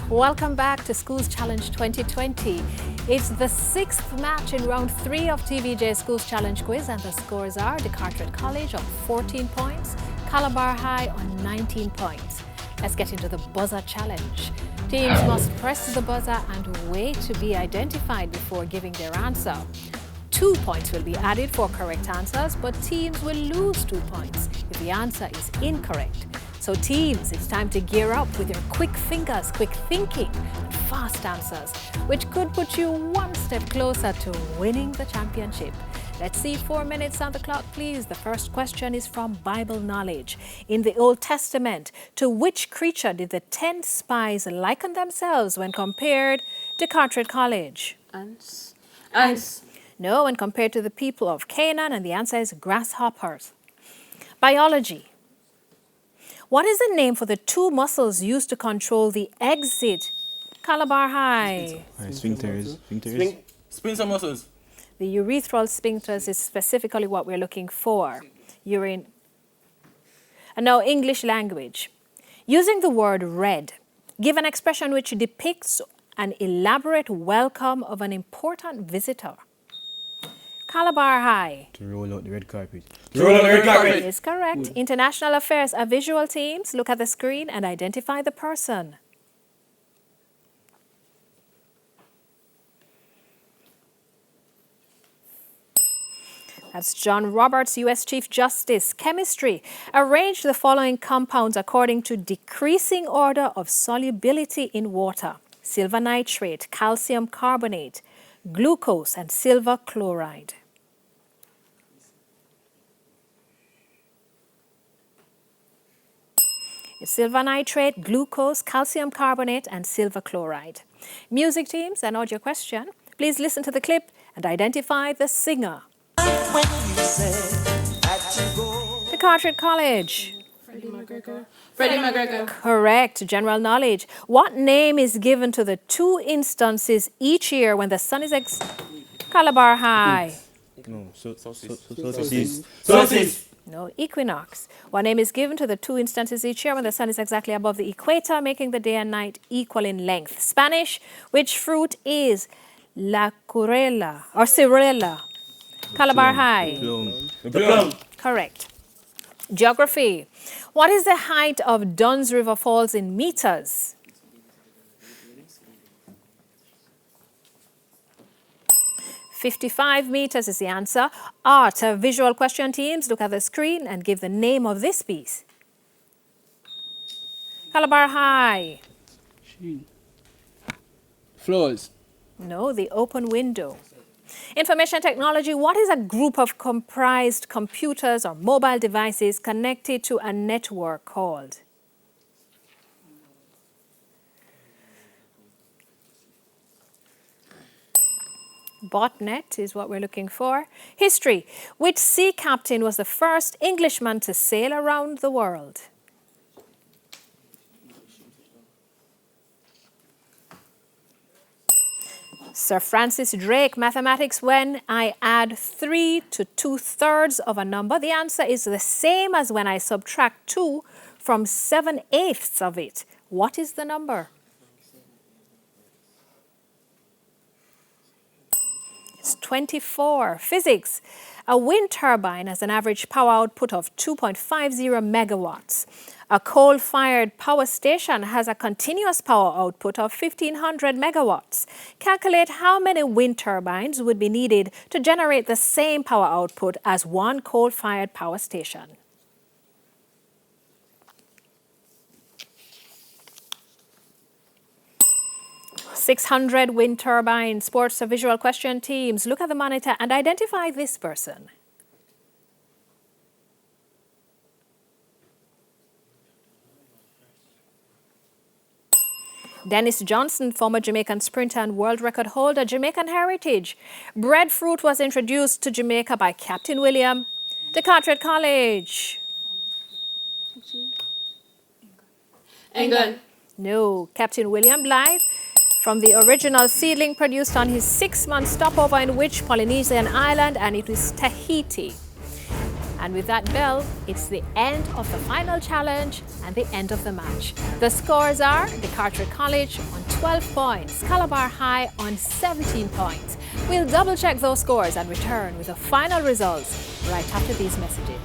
Welcome back to Schools Challenge 2020. It's the 6th match in round 3 of TVJ Schools Challenge quiz, and the scores are DeCarteret College on 14 points, Calabar High on 19 points. Let's get into the buzzer challenge. Teams must press the buzzer and wait to be identified before giving their answer. 2 points will be added for correct answers, but teams will lose 2 points if the answer is incorrect. So teams, it's time to gear up with your quick fingers, quick thinking, and fast answers, which could put you one step closer to winning the championship. Let's see, 4 minutes on the clock, please. The first question is from Bible knowledge. In the Old Testament, to which creature did the 10 spies liken themselves when compared to DeCarteret College? Ants. Ants. No, when compared to the people of Canaan, and the answer is grasshoppers. Biology. What is the name for the 2 muscles used to control the exit? Calabar High. Sphincters. Sphincter muscles. The urethral sphincters is specifically what we're looking for. Urine. And now English language. Using the word red, give an expression which depicts an elaborate welcome of an important visitor. Calabar High. To roll out the red carpet. Is correct. International affairs are visual teams. Look at the screen and identify the person. That's John Roberts, U.S. Chief Justice. Chemistry. Arrange the following compounds according to decreasing order of solubility in water. Silver nitrate, calcium carbonate, glucose, and silver chloride. It's silver nitrate, glucose, calcium carbonate, and silver chloride. Music teams, and audio question. Please listen to the clip and identify the singer. DeCarteret College. Freddie McGregor. Correct. General knowledge. What name is given to the 2 instances each year when the sun is Calabar High? No, Solstice. No, equinox. What name is given to the 2 instances each year when the sun is exactly above the equator, making the day and night equal in length? Spanish. Which fruit is la curela or cirela? Calabar High. The plum. Correct. Geography. What is the height of Dunn's River Falls in meters? "55 meters is the answer. Art. Visual question teams, look at the screen and give the name of this piece. Calabar High. Floors. No, the open window. Information technology. What is a group of comprised computers or mobile devices connected to a network called? Botnet is what we're looking for. History. Which sea captain was the first Englishman to sail around the world? Sir Francis Drake. Mathematics. When I add 3 to 2/3 of a number, the answer is the same as when I subtract 2 from 7/8 of it. What is the number? It's 24. Physics. A wind turbine has an average power output of 2.50 megawatts. A coal-fired power station has a continuous power output of 1,500 megawatts. Calculate how many wind turbines would be needed to generate the same power output as one coal-fired power station. "600 wind turbines." Sports or visual question teams, look at the monitor and identify this person. Dennis Johnson, former Jamaican sprinter and world record holder. Jamaican heritage. Breadfruit was introduced to Jamaica by Captain William. DeCarteret College. England. No, Captain William Blythe. From the original seedling produced on his 6-month stopover in which Polynesian island, and it was Tahiti. And with that bell, it's the end of the final challenge and the end of the match. The scores are DeCarteret College on 12 points, Calabar High on 17 points. We'll double check those scores and return with the final results right after these messages.